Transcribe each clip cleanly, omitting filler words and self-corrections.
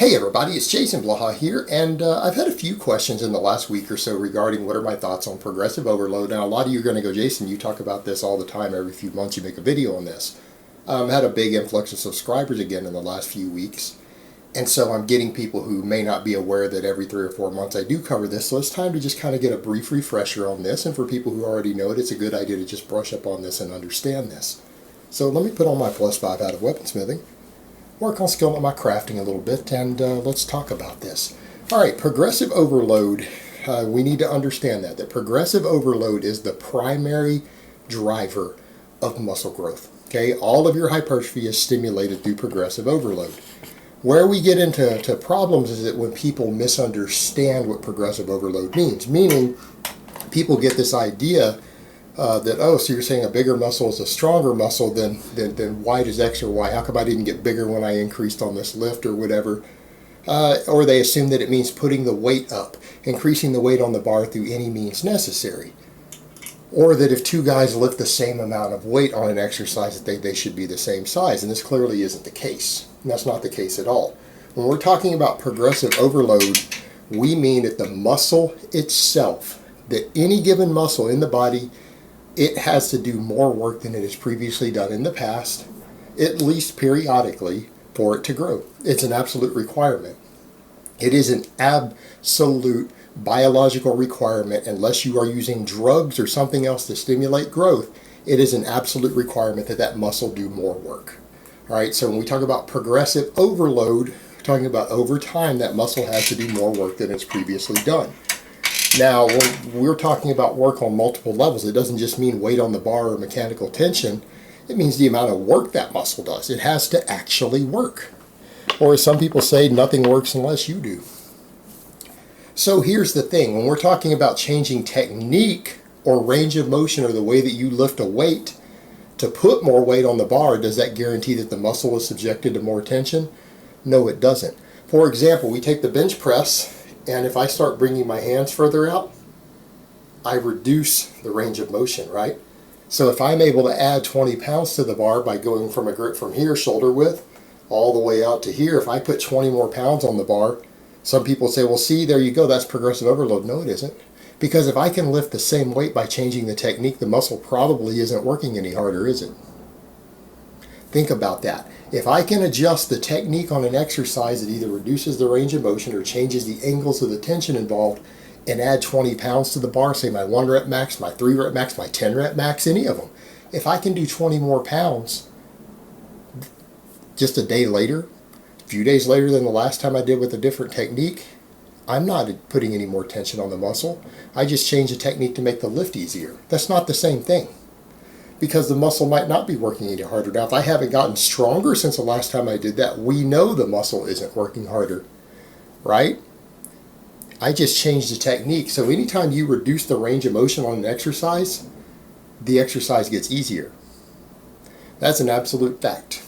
Hey everybody, it's Jason Blaha here, and I've had a few questions in the last week or so regarding what are my thoughts on progressive overload. Now, a lot of you are going to go, Jason, you talk about this all the time. Every few months you make a video on this. Had a big influx of subscribers again in the last few weeks, and so I'm getting people who may not be aware that every 3 or 4 months I do cover this, so it's time to just kind of get a brief refresher on this, and for people who already know it, it's a good idea to just brush up on this and understand this. So let me put on my +5 out of weaponsmithing, work on skilling my crafting a little bit, and let's talk about this. All right, progressive overload. We need to understand that progressive overload is the primary driver of muscle growth. Okay, all of your hypertrophy is stimulated through progressive overload. Where we get into problems is that when people misunderstand what progressive overload means, meaning people get this idea that, oh, so you're saying a bigger muscle is a stronger muscle, then why does X or Y? How come I didn't get bigger when I increased on this lift or whatever? Or they assume that it means putting the weight up, increasing the weight on the bar through any means necessary. Or that if two guys lift the same amount of weight on an exercise, that they should be the same size. And this clearly isn't the case. And that's not the case at all. When we're talking about progressive overload, we mean that the muscle itself, that any given muscle in the body, it has to do more work than it has previously done in the past, at least periodically, for it to grow. It's an absolute requirement. It is an absolute biological requirement unless you are using drugs or something else to stimulate growth. It is an absolute requirement that that muscle do more work. All right, so when we talk about progressive overload, we're talking about over time that muscle has to do more work than it's previously done. Now, when we're talking about work on multiple levels, it doesn't just mean weight on the bar or mechanical tension. It means the amount of work that muscle does. It has to actually work. Or as some people say, nothing works unless you do. So here's the thing. When we're talking about changing technique or range of motion or the way that you lift a weight to put more weight on the bar, does that guarantee that the muscle is subjected to more tension? No, it doesn't. For example, we take the bench press, and if I start bringing my hands further out, I reduce the range of motion, right? So if I'm able to add 20 pounds to the bar by going from a grip from here, shoulder width, all the way out to here, if I put 20 more pounds on the bar, some people say, well, see, there you go, that's progressive overload. No, it isn't. Because if I can lift the same weight by changing the technique, the muscle probably isn't working any harder, is it? Think about that. If I can adjust the technique on an exercise that either reduces the range of motion or changes the angles of the tension involved and add 20 pounds to the bar, say my 1 rep max, my 3 rep max, my 10 rep max, any of them, if I can do 20 more pounds just a day later, a few days later than the last time I did with a different technique, I'm not putting any more tension on the muscle. I just changed the technique to make the lift easier. That's not the same thing, because the muscle might not be working any harder. Now, if I haven't gotten stronger since the last time I did that, we know the muscle isn't working harder, right? I just changed the technique. So anytime you reduce the range of motion on an exercise, the exercise gets easier. That's an absolute fact.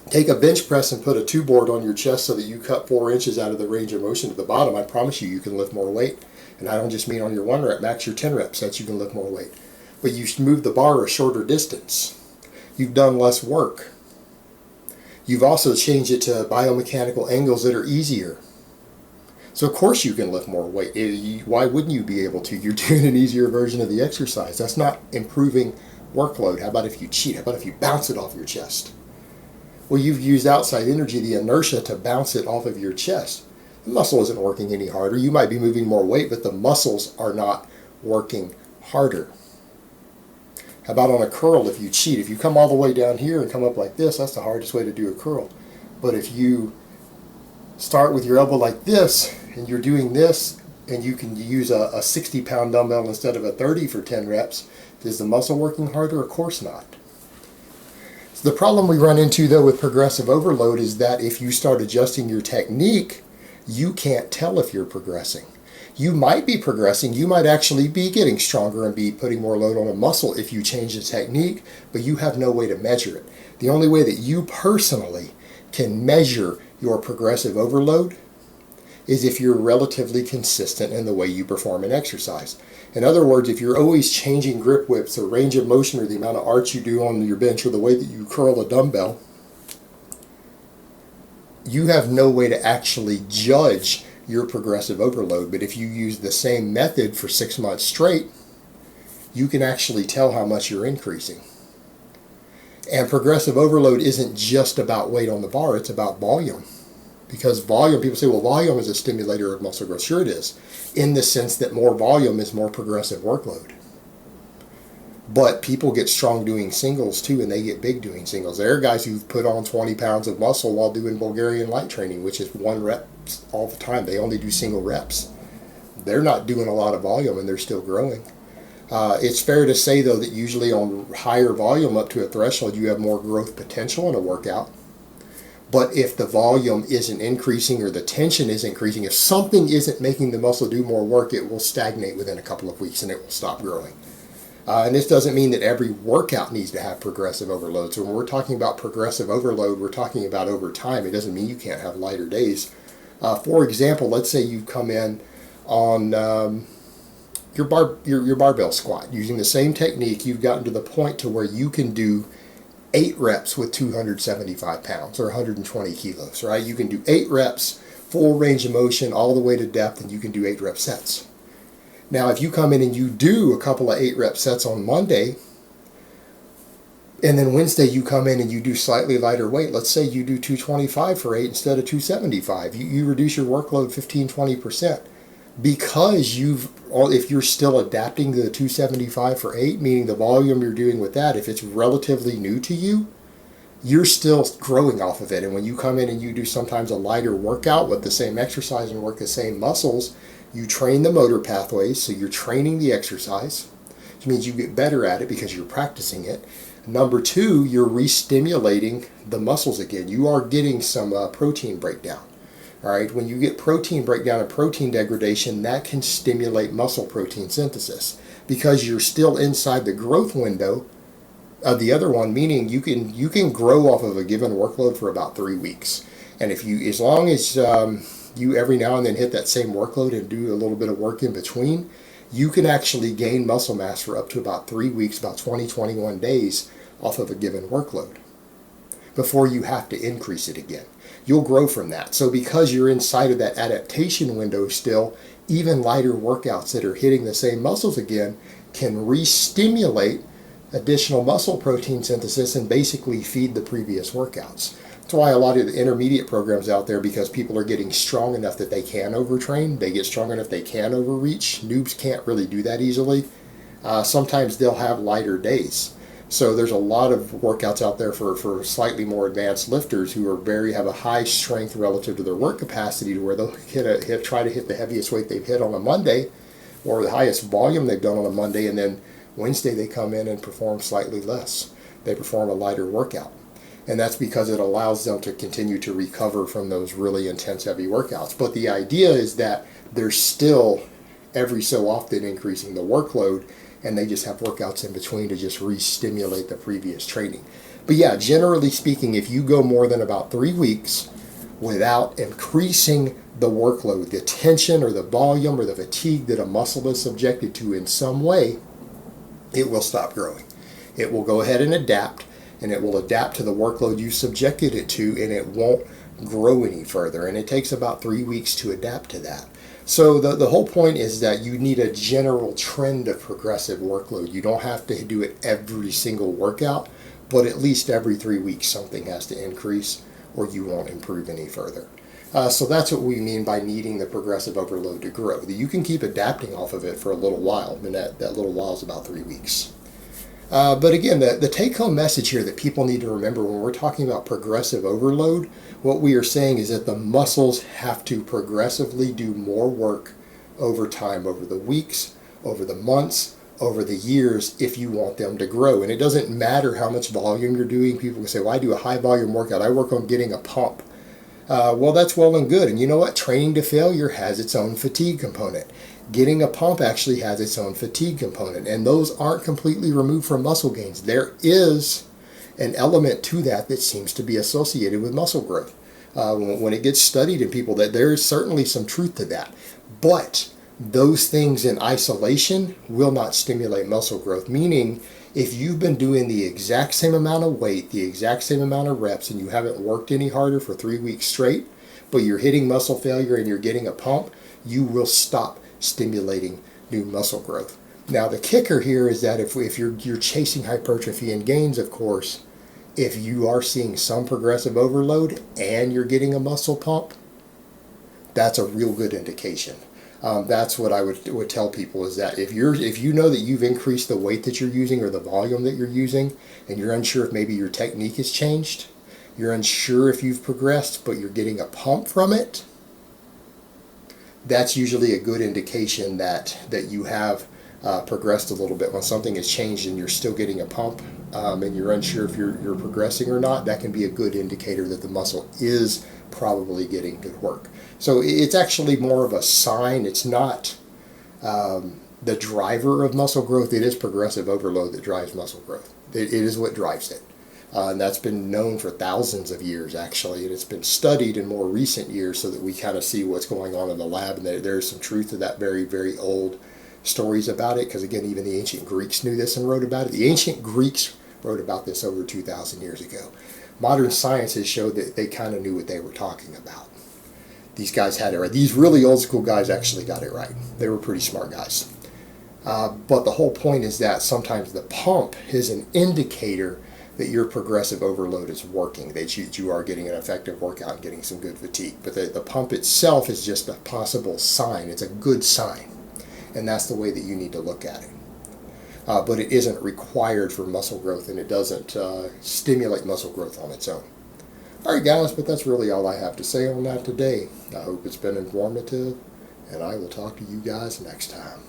Take a bench press and put a 2 board on your chest so that you cut 4 inches out of the range of motion to the bottom. I promise you, you can lift more weight. And I don't just mean on your 1 rep max, your 10 rep sets, you can lift more weight. But you move the bar a shorter distance. You've done less work. You've also changed it to biomechanical angles that are easier. So of course you can lift more weight. Why wouldn't you be able to? You're doing an easier version of the exercise. That's not improving workload. How about if you cheat? How about if you bounce it off your chest? Well, you've used outside energy, the inertia, to bounce it off of your chest. The muscle isn't working any harder. You might be moving more weight, but the muscles are not working harder. How about on a curl if you cheat? If you come all the way down here and come up like this, that's the hardest way to do a curl. But if you start with your elbow like this, and you're doing this, and you can use a 60-pound dumbbell instead of a 30 for 10 reps, is the muscle working harder? Of course not. So the problem we run into, though, with progressive overload is that if you start adjusting your technique, you can't tell if you're progressing. You might be progressing, you might actually be getting stronger and be putting more load on a muscle if you change the technique, but you have no way to measure it. The only way that you personally can measure your progressive overload is if you're relatively consistent in the way you perform an exercise. In other words, if you're always changing grip widths or range of motion or the amount of arch you do on your bench or the way that you curl a dumbbell, you have no way to actually judge your progressive overload. But if you use the same method for 6 months straight, you can actually tell how much you're increasing. And progressive overload isn't just about weight on the bar, it's about volume. Because volume, people say, well, volume is a stimulator of muscle growth. Sure it is, in the sense that more volume is more progressive workload. But people get strong doing singles too, and they get big doing singles. There are guys who've put on 20 pounds of muscle while doing Bulgarian light training, which is 1 rep all the time. They only do single reps. They're not doing a lot of volume, and they're still growing. It's fair to say, though, that usually on higher volume up to a threshold, you have more growth potential in a workout. But if the volume isn't increasing or the tension is increasing, if something isn't making the muscle do more work, it will stagnate within a couple of weeks and it will stop growing. And this doesn't mean that every workout needs to have progressive overload. So when we're talking about progressive overload, we're talking about over time. It doesn't mean you can't have lighter days. For example, let's say you come in on your barbell squat. Using the same technique, you've gotten to the point to where you can do 8 reps with 275 pounds or 120 kilos, right? You can do 8 reps, full range of motion, all the way to depth, and you can do 8 rep sets. Now, if you come in and you do a couple of 8 rep sets on Monday, and then Wednesday you come in and you do slightly lighter weight, let's say you do 225 for 8 instead of 275, you reduce your workload 15-20%. Because if you're still adapting to the 275 for 8, meaning the volume you're doing with that, if it's relatively new to you, you're still growing off of it. And when you come in and you do sometimes a lighter workout with the same exercise and work the same muscles, you train the motor pathways, so you're training the exercise, which means you get better at it because you're practicing it. Number 2, you're re-stimulating the muscles again. You are getting some protein breakdown. All right, when you get protein breakdown and protein degradation, that can stimulate muscle protein synthesis because you're still inside the growth window of the other one, meaning you can grow off of a given workload for about 3 weeks. And if you, as long as you every now and then hit that same workload and do a little bit of work in between, you can actually gain muscle mass for up to about 3 weeks, about 20-21 days off of a given workload before you have to increase it again. You'll grow from that. So because you're inside of that adaptation window still, even lighter workouts that are hitting the same muscles again can re-stimulate additional muscle protein synthesis and basically feed the previous workouts. That's why a lot of the intermediate programs out there, because people are getting strong enough that they can overtrain, they get strong enough they can overreach. Noobs can't really do that easily. Sometimes they'll have lighter days. So there's a lot of workouts out there for slightly more advanced lifters who have a high strength relative to their work capacity, to where they'll try to hit the heaviest weight they've hit on a Monday, or the highest volume they've done on a Monday, and then Wednesday they come in and perform slightly less. They perform a lighter workout. And that's because it allows them to continue to recover from those really intense heavy workouts. But the idea is that they're still every so often increasing the workload, and they just have workouts in between to just re-stimulate the previous training. But yeah, generally speaking, if you go more than about 3 weeks without increasing the workload, the tension or the volume or the fatigue that a muscle is subjected to in some way, it will stop growing. It will go ahead and adapt, and it will adapt to the workload you subjected it to, and it won't grow any further. And it takes about 3 weeks to adapt to that. So the whole point is that you need a general trend of progressive workload. You don't have to do it every single workout, but at least every 3 weeks something has to increase, or you won't improve any further. So that's what we mean by needing the progressive overload to grow. You can keep adapting off of it for a little while, and that little while is about 3 weeks. But again, the take-home message here that people need to remember when we're talking about progressive overload, what we are saying is that the muscles have to progressively do more work over time, over the weeks, over the months, over the years, if you want them to grow. And it doesn't matter how much volume you're doing. People can say, well, I do a high volume workout. I work on getting a pump. Well, that's well and good. And you know what? Training to failure has its own fatigue component. Getting a pump actually has its own fatigue component. And those aren't completely removed from muscle gains. There is an element to that that seems to be associated with muscle growth. When it gets studied in people, that there is certainly some truth to that. But those things in isolation will not stimulate muscle growth, meaning If you've been doing the exact same amount of weight, the exact same amount of reps, and you haven't worked any harder for 3 weeks straight, but you're hitting muscle failure and you're getting a pump, you will stop stimulating new muscle growth. Now the kicker here is that if you're chasing hypertrophy and gains, of course, if you are seeing some progressive overload and you're getting a muscle pump, that's a real good indication. That's what I would tell people, is that if you know that you've increased the weight that you're using or the volume that you're using, and you're unsure if maybe your technique has changed, you're unsure if you've progressed, but you're getting a pump from it, that's usually a good indication that you have progressed a little bit. When something has changed and you're still getting a pump, and you're unsure if you're progressing or not, that can be a good indicator that the muscle is probably getting good work. So it's actually more of a sign. It's not the driver of muscle growth. It is progressive overload that drives muscle growth. It is what drives it. And that's been known for thousands of years, actually, and it's been studied in more recent years so that we kind of see what's going on in the lab, and there's some truth to that very, very old stories about it, because again, even the ancient Greeks knew this and wrote about it. The ancient Greeks wrote about this over 2,000 years ago. Modern science has showed that they kind of knew what they were talking about. These guys had it right. These really old school guys actually got it right. They were pretty smart guys. But the whole point is that sometimes the pump is an indicator that your progressive overload is working, that you are getting an effective workout and getting some good fatigue. But the pump itself is just a possible sign. It's a good sign. And that's the way that you need to look at it. But it isn't required for muscle growth, and it doesn't stimulate muscle growth on its own. Alright guys, but that's really all I have to say on that today. I hope it's been informative, and I will talk to you guys next time.